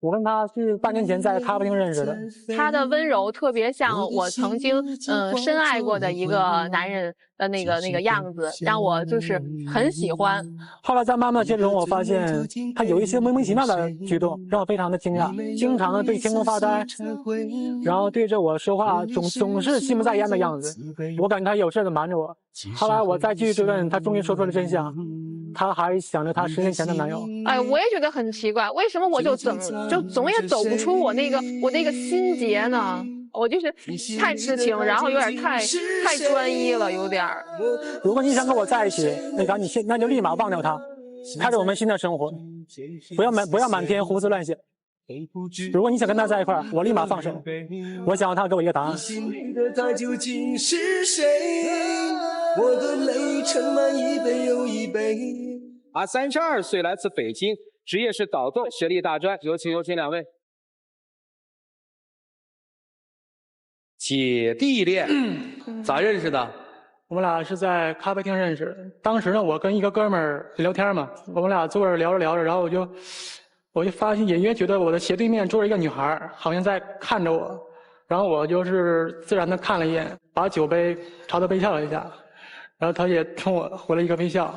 我跟他是半年前在咖啡厅认识的。他的温柔特别像我曾经深爱过的一个男人的那个样子，让我就是很喜欢。后来在慢慢的接触中，我发现他有一些莫名其妙的举动，让我非常的惊讶。经常的对天空发呆，然后对着我说话，总是心不在焉的样子。我感觉他有事的瞒着我。后来我再继续追问，他终于说出了真相。他还想着他10年前的男友。哎，我也觉得很奇怪，为什么我就总也走不出我那个心结呢？我就是太痴情，然后有点太专一了，有点。如果你想跟我在一起，那就立马忘掉他，开始我们新的生活，不要满天胡思乱想。如果你想跟他在一块儿，我立马放手。我想要他给我一个答案。他究竟是谁？我的泪盛满一杯又一杯。32岁，来自北京，职业是导购，学历大专。有请2位。姐弟恋，咋认识的？我们俩是在咖啡厅认识的。当时呢，我跟一个哥们儿聊天嘛，我们俩坐着聊着，然后我就发现隐约觉得我的斜对面坐着一个女孩，好像在看着我，然后我就是自然的看了一眼，把酒杯朝她微笑了一下。然后他也冲我回了一个微笑，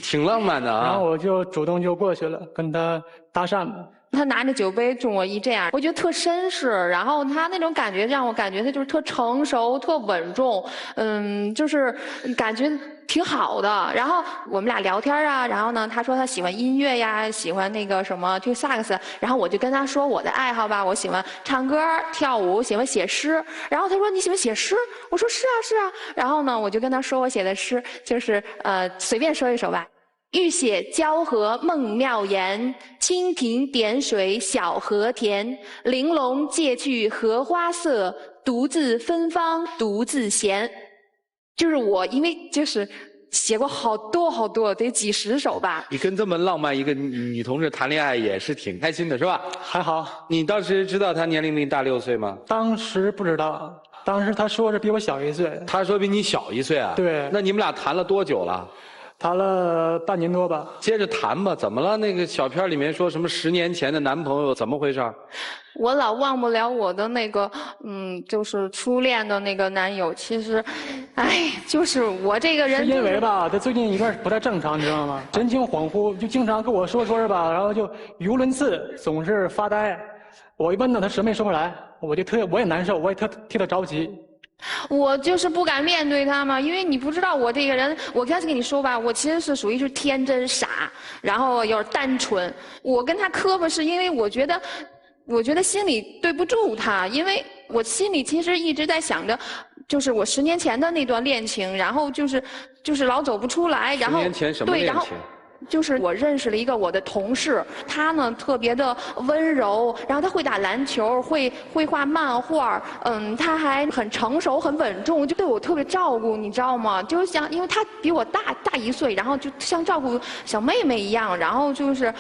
挺浪漫的啊。然后我就主动就过去了，跟他搭讪嘛。他拿着酒杯冲我一这样，我觉得特绅士，然后他那种感觉让我感觉他就是特成熟、特稳重，就是感觉挺好的。然后我们俩聊天啊，然后呢，他说他喜欢音乐呀，喜欢那个什么吹萨克斯，然后我就跟他说我的爱好吧，我喜欢唱歌、跳舞，喜欢写诗。然后他说你喜欢写诗？我说是啊是啊。然后呢，我就跟他说我写的诗就是随便说一首吧。欲写交河梦妙言，蜻蜓点水小荷田。玲珑借去荷花色，独自芬芳独自闲。就是我，因为就是写过好多，得几10首吧。你跟这么浪漫一个女同志谈恋爱也是挺开心的，是吧？还好。你当时知道她年龄比你大6岁吗？当时不知道，当时他说是比我小1岁。他说比你小1岁啊？对。那你们俩谈了多久了？谈了半年多吧。接着谈吧，怎么了？那个小片里面说什么10年前的男朋友，怎么回事？我老忘不了我的那个，就是初恋的那个男友。其实，就是我这个人、是因为吧，他最近一段不太正常，你知道吗？神情恍惚，就经常跟我说着吧，然后就语无伦次，总是发呆。我一问呢，他什么也说不出来，我也难受，我也特替他着急。我就是不敢面对他嘛，因为你不知道我这个人。我开始跟你说吧，我其实是属于是天真傻，然后有点单纯。我跟他磕巴是因为我觉得心里对不住他，因为我心里其实一直在想着，就是我10年前的那段恋情，然后就是老走不出来，然后10年前什么恋情？就是我认识了一个我的同事，他呢特别的温柔，然后他会打篮球，会画漫画，他还很成熟很稳重，就对我特别照顾，你知道吗？就是像因为他比我大1岁，然后就像照顾小妹妹一样，然后就是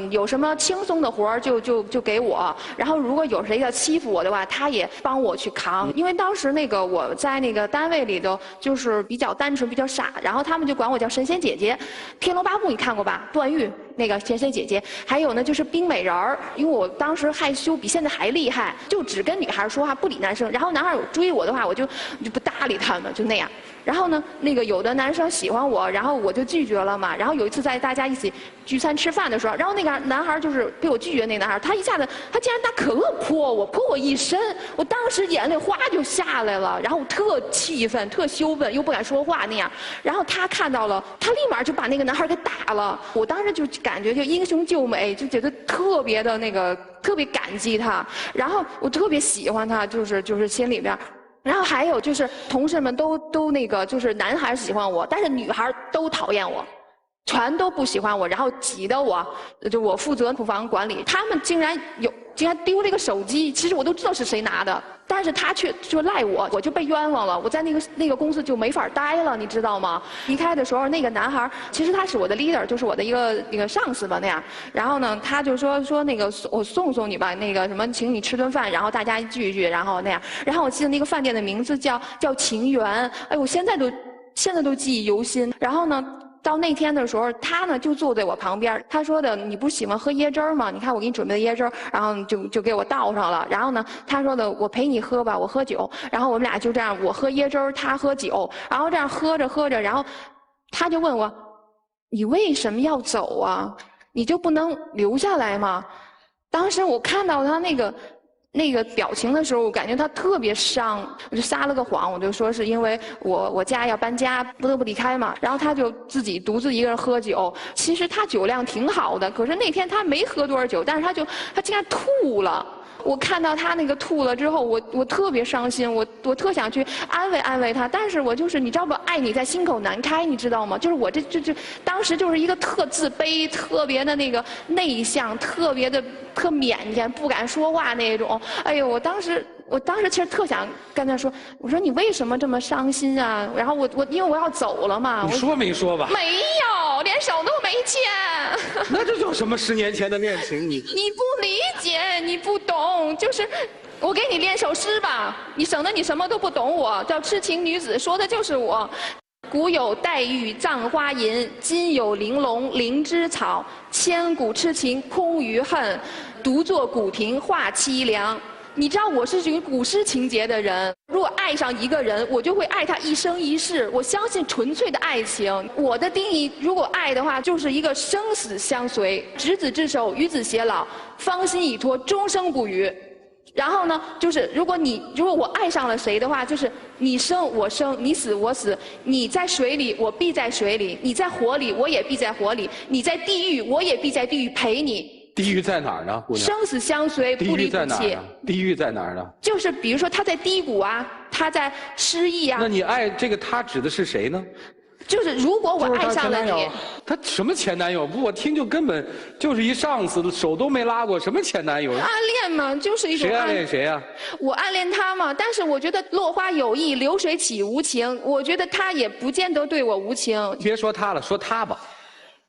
有什么轻松的活儿就给我，然后如果有谁要欺负我的话，他也帮我去扛。因为当时那个我在那个单位里头就是比较单纯比较傻，然后他们就管我叫神仙姐姐，《天龙八部》你看过吧？段誉那个神仙姐姐，还有呢就是冰美人儿。因为我当时害羞比现在还厉害，就只跟女孩说话，不理男生。然后男孩有追我的话，我就不搭理他们，就那样。然后呢，那个有的男生喜欢我，然后我就拒绝了嘛。然后有一次在大家一起聚餐吃饭的时候，然后那个男孩就是被我拒绝那男孩，他一下子他竟然拿可乐泼我一身，我当时眼泪哗就下来了，然后我特气愤特羞愤，又不敢说话那样。然后他看到了，他立马就把那个男孩给打了。我当时就感觉就英雄救美，就觉得特别的那个特别感激他，然后我特别喜欢他，就是心里边。然后还有就是同事们都那个就是男孩喜欢我，但是女孩都讨厌我，全都不喜欢我，然后挤得我就我负责库房管理，他们竟然丢了一个手机，其实我都知道是谁拿的，但是他却就赖我，我就被冤枉了，我在那个公司就没法待了，你知道吗？离开的时候，那个男孩其实他是我的 leader， 就是我的一个上司吧那样。然后呢，他就说那个我送你吧，那个什么请你吃顿饭，然后大家聚一聚，然后那样。然后我记得那个饭店的名字叫情缘，哎，我现在都记忆犹新。然后呢，到那天的时候，他呢就坐在我旁边，他说的你不是喜欢喝椰汁儿吗？你看我给你准备的椰汁儿，然后就给我倒上了。然后呢，他说的我陪你喝吧，我喝酒。然后我们俩就这样，我喝椰汁儿，他喝酒，然后这样喝着喝着，然后他就问我，你为什么要走啊？你就不能留下来吗？当时我看到他那个表情的时候，我感觉他特别伤，我就撒了个谎，我就说是因为我家要搬家，不得不离开嘛。然后他就自己独自一个人喝酒，其实他酒量挺好的，可是那天他没喝多少酒，但是他竟然吐了。我看到他那个吐了之后，我特别伤心，我特想去安慰安慰他，但是我就是你知道不，爱你在心口难开，你知道吗？就是我这当时就是一个特自卑、特别的那个内向、特别的特腼腆、不敢说话那种。哎呦，我当时其实特想跟他说，我说你为什么这么伤心啊？然后我因为我要走了嘛。你说没说吧？没有，连手都没牵。那这叫什么10年前的恋情？你不理解，你不懂，就是我给你练首诗吧，你省得你什么都不懂我。叫《痴情女子》，说的就是我。古有黛玉葬花吟，今有玲珑灵芝草。千古痴情空余恨，独坐古亭话凄凉。你知道我是属于古诗情节的人，如果爱上一个人，我就会爱他一生一世。我相信纯粹的爱情。我的定义，如果爱的话，就是一个生死相随，执子之手，与子偕老，芳心已托，终生不渝。然后呢，就是如果我爱上了谁的话，就是你生我生，你死我死，你在水里我必在水里，你在火里我也必在火里，你在地狱我也必在地狱陪你。地狱在哪儿呢，姑娘？生死相随，不离不弃。地狱在哪儿呢？就是比如说他在低谷啊，他在失意啊。那你爱这个他指的是谁呢？就是如果我爱上了你，他什么前男友？不，我听就根本就是一上司，手都没拉过，什么前男友？暗恋嘛，就是一种谁暗恋谁啊？我暗恋他嘛，但是我觉得落花有意，流水岂无情。我觉得他也不见得对我无情。别说他了，说他吧。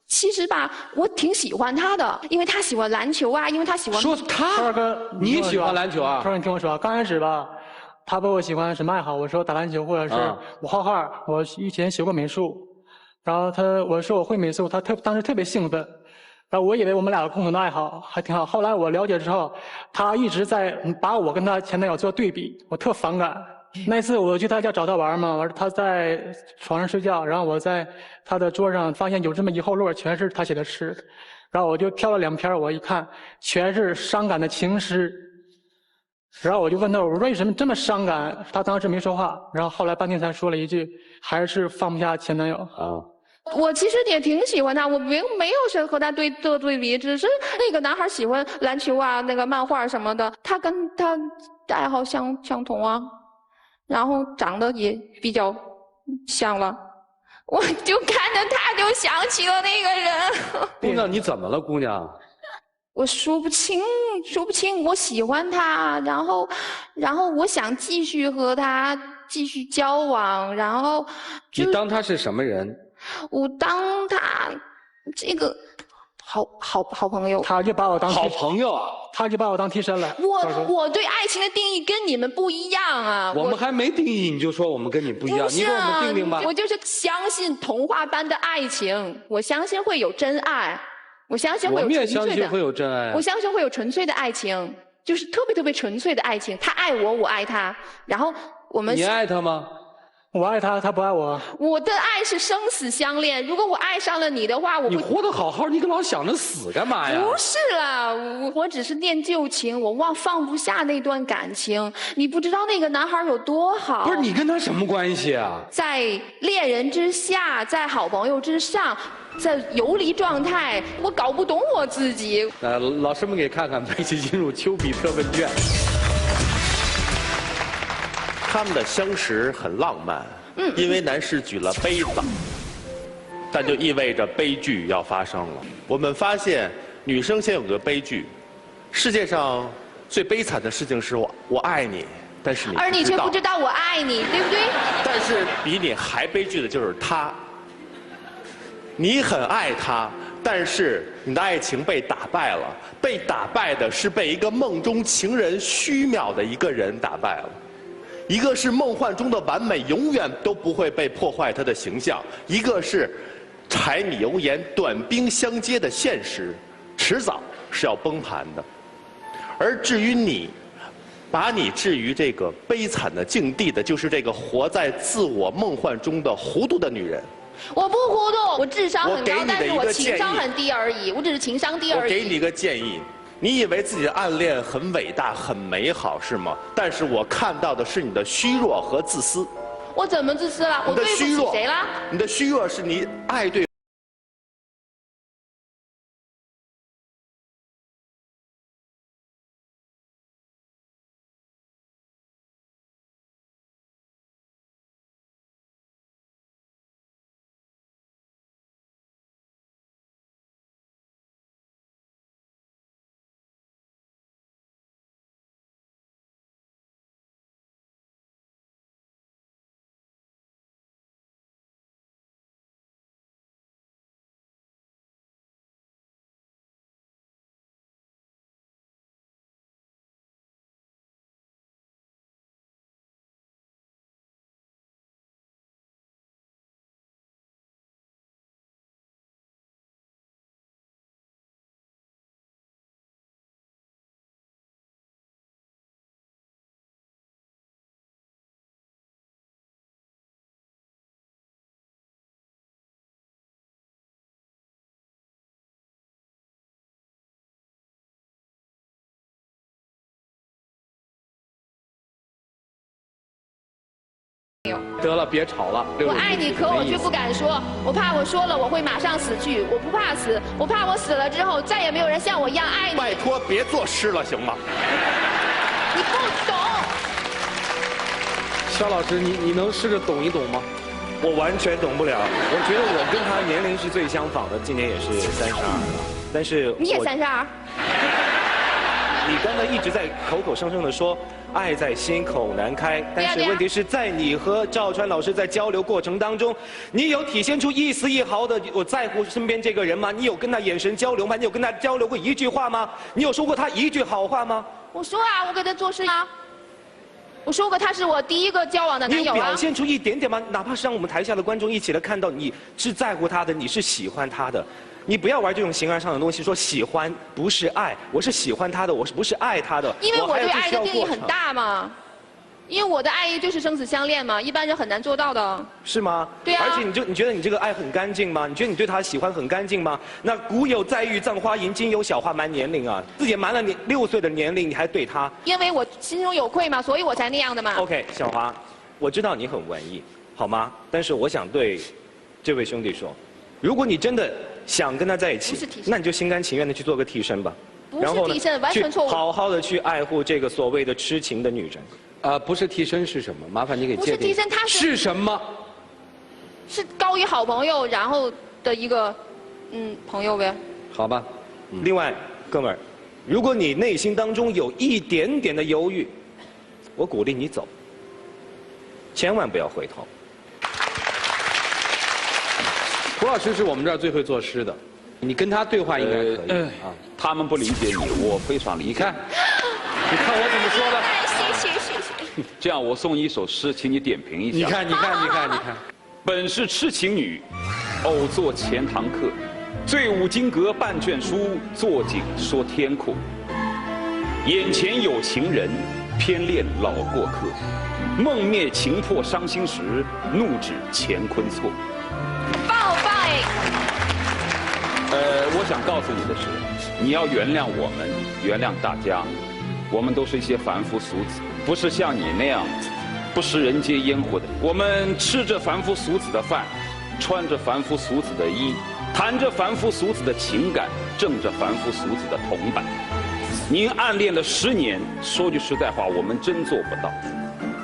其实吧，我挺喜欢他的，因为他喜欢篮球啊，因为他喜欢。说他，你喜欢篮球啊？说你听我说，刚开始吧，他问我喜欢什么爱好，我说打篮球，或者是我画画，我以前学过美术。然后我说我会美术，他当时特别兴奋。然后我以为我们俩有共同的爱好，还挺好。后来我了解之后，他一直在把我跟他前男友做对比，我特反感。那次我去他家找他玩嘛，完他在床上睡觉，然后我在他的桌上发现有这么一后摞，全是他写的诗，然后我就挑了2篇，我一看全是伤感的情诗，然后我就问他我为什么这么伤感，他当时没说话，然后后来半天才说了一句，还是放不下前男友啊。我其实也挺喜欢他，我没有谁和他对比，只是那个男孩喜欢篮球啊，那个漫画什么的，他跟他的爱好相同啊。然后长得也比较像了，我就看着他就想起了那个人。姑娘，你怎么了，姑娘？我说不清，我喜欢他，然后我想继续和他继续交往，然后你当他是什么人？我当他这个好朋友。他就把我当好朋友啊。他就把我当替身了。我对爱情的定义跟你们不一样啊！我们还没定义你就说我们跟你不一样，你给我们定定吧。我就是相信童话般的爱情，我相信会有真爱，我相信会有纯粹的。我们也相信会有真爱。我相信会有纯粹的爱情，就是特别纯粹的爱情。他爱我，我爱他，然后我们。你爱他吗？我爱他，他不爱我。我的爱是生死相恋。如果我爱上了你的话，你活得好好，你老想着死干嘛呀？不是啦，我只是念旧情，我放不下那段感情。你不知道那个男孩有多好。不是你跟他什么关系啊？在恋人之下，在好朋友之上，在游离状态，我搞不懂我自己。老师们给看看，一起进入丘比特问卷。他们的相识很浪漫，因为男士举了杯子，但就意味着悲剧要发生了。我们发现，女生先有个悲剧，世界上最悲惨的事情是我爱你，但是而你却不知道我爱你，对不对？但是比你还悲剧的就是他，你很爱他，但是你的爱情被打败了，被打败的是被一个梦中情人虚渺的一个人打败了。一个是梦幻中的完美，永远都不会被破坏他的形象；一个是柴米油盐、短兵相接的现实，迟早是要崩盘的。而至于你，把你置于这个悲惨的境地的，就是这个活在自我梦幻中的糊涂的女人。我不糊涂，我智商很高，但是我建议情商很低而已。我只是情商低而已。我给你一个建议，你以为自己的暗恋很伟大、很美好是吗？但是我看到的是你的虚弱和自私。我怎么自私了？我对不起谁了？你的虚弱是你爱对。得了，别吵了。我爱你，可我却不敢说，我怕我说了我会马上死去。我不怕死，我怕我死了之后再也没有人像我一样爱你。拜托，别作诗了，行吗？你不懂。肖老师，你能试着懂一懂吗？我完全懂不了。我觉得我跟他年龄是最相仿的，今年也是32了，但是你也32。你刚才一直在口口声声的说爱在心口难开，但是问题是在你和赵川老师在交流过程当中，你有体现出一丝一毫的我在乎身边这个人吗？你有跟他眼神交流吗？你有跟他交流过一句话吗？你有说过他一句好话吗？我说啊，我给他做事啊。我说过他是我第一个交往的男友啊。你表现出一点点吗？哪怕是让我们台下的观众一起来看到你是在乎他的，你是喜欢他的。你不要玩这种形而上的东西，说喜欢不是爱，我是喜欢他的，我是不是爱他的？因为我对爱的定义很大嘛，因为我的爱意就是生死相恋嘛，一般人很难做到的。是吗？对啊。而且你觉得你这个爱很干净吗？你觉得你对他喜欢很干净吗？那古有在遇葬花吟，今有小花瞒年龄啊，自己瞒了你6岁的年龄，你还对他？因为我心中有愧嘛，所以我才那样的嘛。OK， 小华，我知道你很文艺，好吗？但是我想对这位兄弟说，如果你真的想跟他在一起，那你就心甘情愿的去做个替身吧。不是替身，完全错误。好好的去爱护这个所谓的痴情的女人。不是替身是什么？麻烦你给界定。不是替身，他是什么？是高于好朋友，然后的一个朋友呗。好吧。另外，哥们儿，如果你内心当中有一点点的犹豫，我鼓励你走，千万不要回头。胡老师是我们这儿最会作诗的，你跟他对话应该可以啊。他们不理解你，我非常理解。你看我怎么说的？谢谢。这样，我送你一首诗，请你点评一下。你看。本是痴情女，偶作钱塘客。醉舞金阁半卷书，坐井说天阔。眼前有情人，偏恋老过客。梦灭情破伤心时，怒指乾坤错。棒哎！我想告诉你的是，你要原谅我们，原谅大家。我们都是一些凡夫俗子，不是像你那样不食人间烟火的。我们吃着凡夫俗子的饭，穿着凡夫俗子的衣，谈着凡夫俗子的情感，挣着凡夫俗子的铜板。您暗恋了10年，说句实在话，我们真做不到。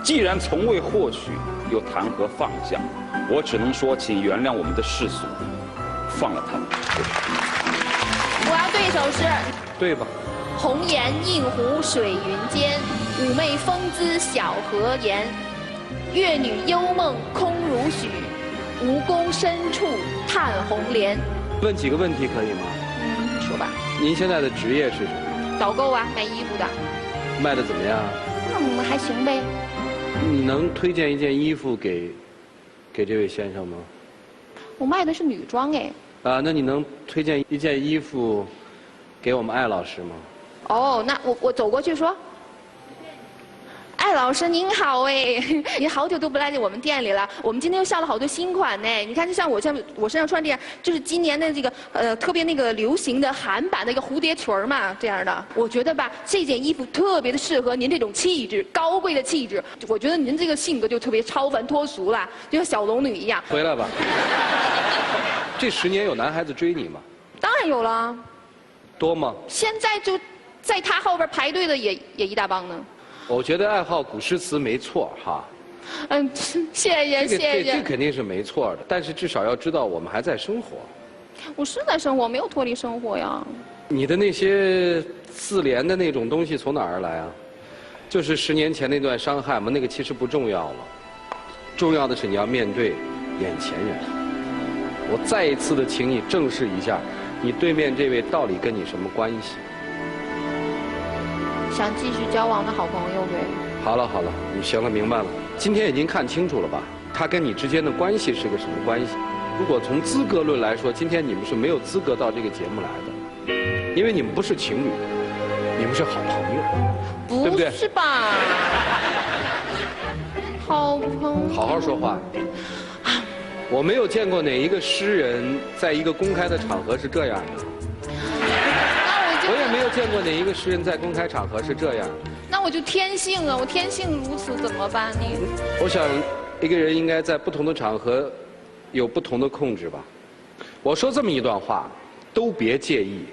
既然从未获取，又谈何放下？我只能说，请原谅我们的世俗，放了他们。我要对一首诗。对吧？红颜映湖水云间，妩媚风姿小荷颜。月女幽梦空如许，吴宫深处叹红莲。问几个问题可以吗？说吧。您现在的职业是什么？导购啊，卖衣服的。卖的怎么样？还行呗。你能推荐一件衣服给这位先生吗？我卖的是女装哎。那你能推荐一件衣服给我们艾老师吗？哦，那我走过去说。艾老师您好哎，您好久都不来我们店里了。我们今天又上了好多新款呢。你看，就像我身上穿这样，就是今年的这个特别那个流行的韩版的一个蝴蝶裙嘛，这样的。我觉得吧，这件衣服特别的适合您这种气质，高贵的气质。我觉得您这个性格就特别超凡脱俗了，就像小龙女一样。回来吧。这10年有男孩子追你吗？当然有了。多吗？现在就在他后边排队的也一大帮呢。我觉得爱好古诗词没错哈。嗯，谢谢谢谢。这肯定是没错的，但是至少要知道我们还在生活。我是在生活，没有脱离生活呀。你的那些自怜的那种东西从哪儿来啊？就是10年前那段伤害嘛，那个其实不重要了。重要的是你要面对眼前人。我再一次的请你正视一下，你对面这位到底跟你什么关系？想继续交往的好朋友呗。好了好了，你行了，明白了。今天已经看清楚了吧？他跟你之间的关系是个什么关系？如果从资格论来说，今天你们是没有资格到这个节目来的，因为你们不是情侣，你们是好朋友，对不对？不是吧？好朋友。好好说话。我没有见过哪一个诗人在一个公开的场合是这样的。我也没有见过哪一个诗人在公开场合是这样。那我就天性啊，我天性如此，怎么办呢？我想，一个人应该在不同的场合有不同的控制吧。我说这么一段话，都别介意。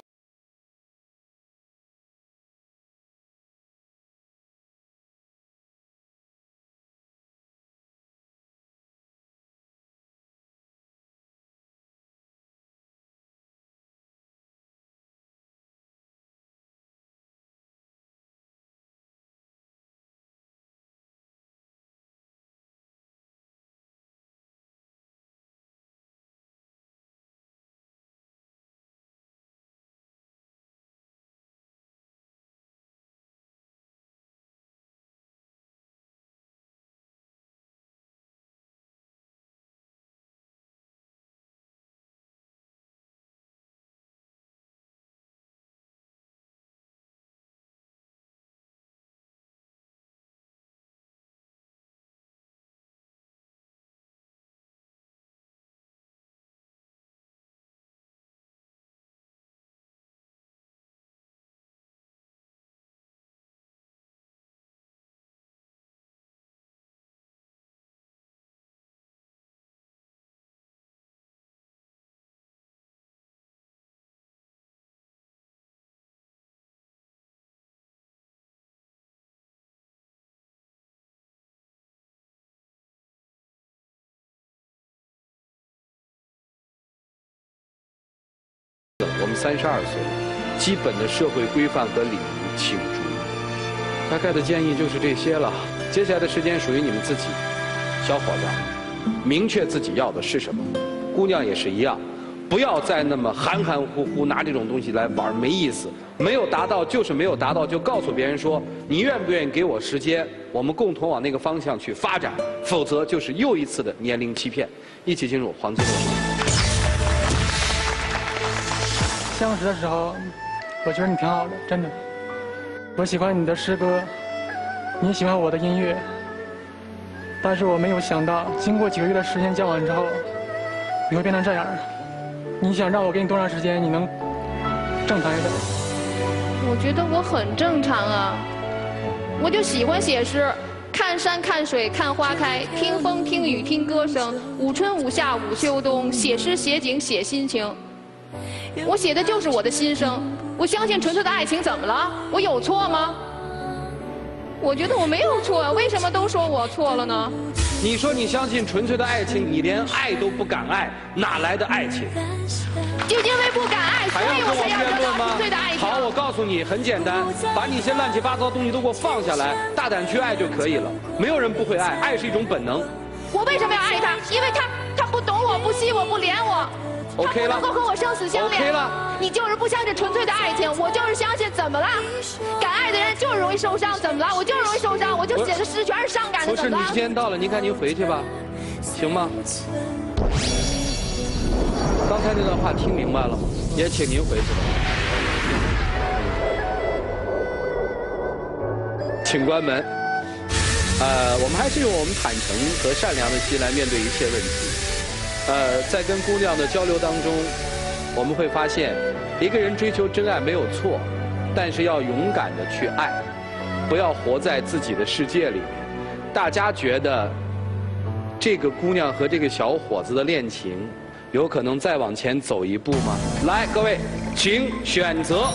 我们32岁，基本的社会规范和礼仪请注意。大概的建议就是这些了。接下来的时间属于你们自己，小伙子，明确自己要的是什么。姑娘也是一样，不要再那么含含糊糊拿这种东西来玩，没意思。没有达到就是没有达到，就告诉别人说你愿不愿意给我时间，我们共同往那个方向去发展，否则就是又一次的年龄欺骗。一起进入黄金的时代。相识的时候，我觉得你挺好的，真的。我喜欢你的诗歌，你喜欢我的音乐。但是我没有想到，经过几个月的时间交往之后，你会变成这样。你想让我给你多长时间？你能正常一点？我觉得我很正常啊，我就喜欢写诗，看山看水看花开，听风听雨听歌声，午春午夏午秋冬，写诗写景写心情。我写的就是我的心声，我相信纯粹的爱情，怎么了？我有错吗？我觉得我没有错，为什么都说我错了呢？你说你相信纯粹的爱情，你连爱都不敢爱，哪来的爱情？就因为不敢爱，所以我才要得到纯粹的爱情。好，我告诉你，很简单，把你一些乱七八糟的东西都给我放下来，大胆去爱就可以了。没有人不会爱，爱是一种本能。我为什么要爱他？因为他不懂我，不惜我，不怜我。OK 了，他不能够和我生死相恋。OK 了，你就是不相信纯粹的爱情，我就是相信，怎么了？敢爱的人就是容易受伤，怎么了？我就是容易受伤，我就写的诗全是伤感的，不是，你时间到了，您赶紧回去吧，行吗？刚才那段话听明白了吗？也请您回去吧。请关门。我们还是用我们坦诚和善良的心来面对一切问题。在跟姑娘的交流当中，我们会发现，一个人追求真爱没有错，但是要勇敢的去爱，不要活在自己的世界里面。大家觉得这个姑娘和这个小伙子的恋情有可能再往前走一步吗？来，各位，请选择。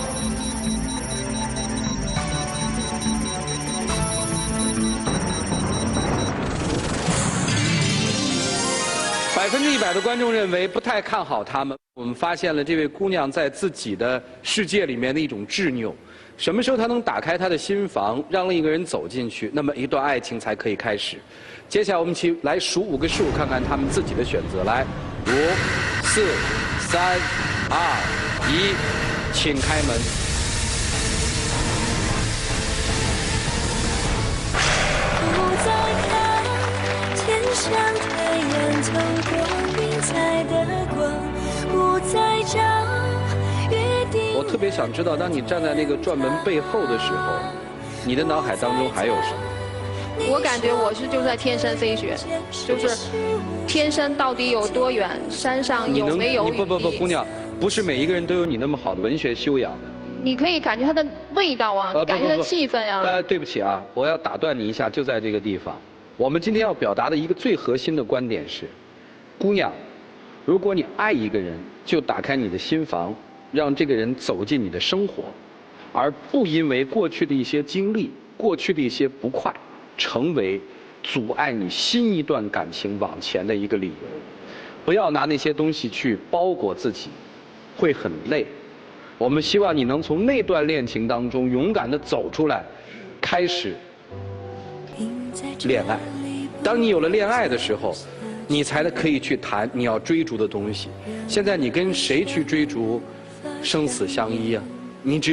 100%的观众认为不太看好他们。我们发现了这位姑娘在自己的世界里面的一种执拗。什么时候她能打开她的心房，让另一个人走进去，那么一段爱情才可以开始。接下来我们一起来数5个数，看看他们自己的选择。来，5、4、3、2、1，请开门。不再看天上太阳透过云彩的光，不再找约定。我特别想知道，当你站在那个转门背后的时候，你的脑海当中还有什么？我感觉我就在天山飞雪，就是天山到底有多远，山上有没有雨滴？不，姑娘，不是每一个人都有你那么好的文学修养的。你可以感觉它的味道啊，感觉它的气氛啊。对不起啊，我要打断你一下，就在这个地方。我们今天要表达的一个最核心的观点是，姑娘，如果你爱一个人，就打开你的心房，让这个人走进你的生活，而不因为过去的一些经历、过去的一些不快，成为阻碍你新一段感情往前的一个理由。不要拿那些东西去包裹自己，会很累。我们希望你能从那段恋情当中勇敢地走出来，开始恋爱。当你有了恋爱的时候，你才可以去谈你要追逐的东西。现在你跟谁去追逐生死相依啊？你只有